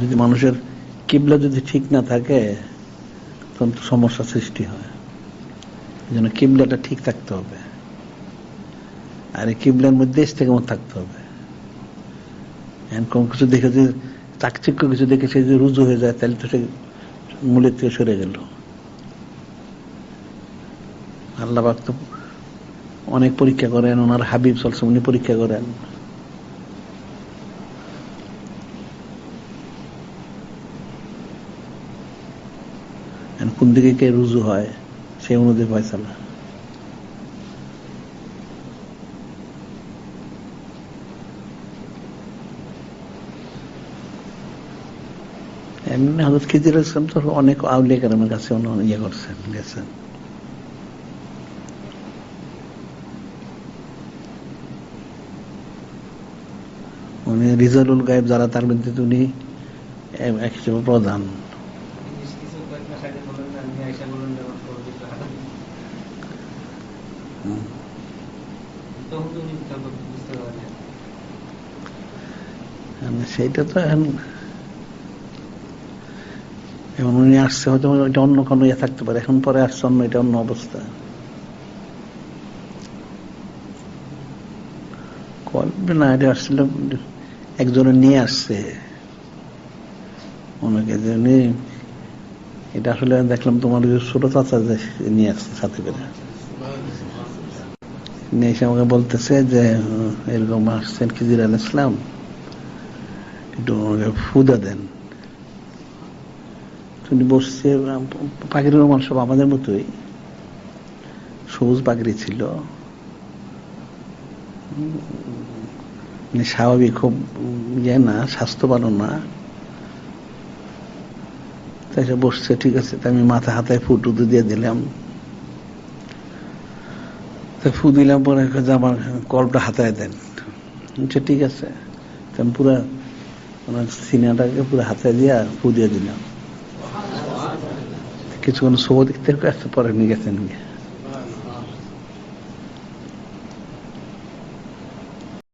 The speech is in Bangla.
যদি মানুষের কিবলা যদি ঠিক না থাকে তখন তো সমস্যা সৃষ্টি হয়। এই জন্য কিবলাটা ঠিক থাকতে হবে, আর এই কিবলার মধ্যে ইস্তেকামত থাকতে হবে। কোন কিছু দেখে যে চাকচিক্য কিছু দেখে সে যদি রুজু হয়ে যায়, তাহলে তো সে মূলের থেকে সরে গেল। আল্লাহ পাক তো অনেক পরীক্ষা করেন, ওনার হাবিব সাল্লাল্লাহু আলাইহি ওয়াসাল্লাম পরীক্ষা করেন। কোন দিকে কে রুজু হয় সেই অনুযায়ী ফয়সালা। এমনি হযরত খিজির আলাইহিস সালাম তো অনেক আউলিয়া কেরামের কাছে ইয়ে করছেন, গেছেন। উনি রিজালুল গায়েব যারা, তার মধ্যে উনি এক হিসেবে প্রধান। সেইটা তো এখন উনি আসছে, হয়তো এটা অন্য কোনো ইয়ে থাকতে পারে, এখন পরে আসছে অন্য, এটা অন্য অবস্থা। করবে না, এটা আসলে একজনে নিয়ে আসছে ওনাকে, যে উনি এটা আসলে দেখলাম তোমার ছোট চাচা নিয়ে আসছে সাথে করে, নিয়ে এসে আমাকে বলতেছে যে এরকম আসছেন খিজির আলাইহিস সালাম, একটু ফুদা দেন। উনি বসছে, পাখির রুমাল সব আমাদের মতোই, সবুজ পাগড়ি ছিল, স্বাভাবিক, খুব ইয়ে না, স্বাস্থ্য ভালো না। তাই সে বসছে, ঠিক আছে, তাই আমি মাথা হাতায় ফুটু দিয়ে দিলাম। ফু দিলাম, পরে আমার কলটা হাতায় দেন। ঠিক আছে, আমি পুরা ওনার সিনাটাকে পুরো হাতায় দিয়া ফু দিয়ে দিলাম। কিছুক্ষণ সবুজ দেখতে পরে নিয়ে গেছেন।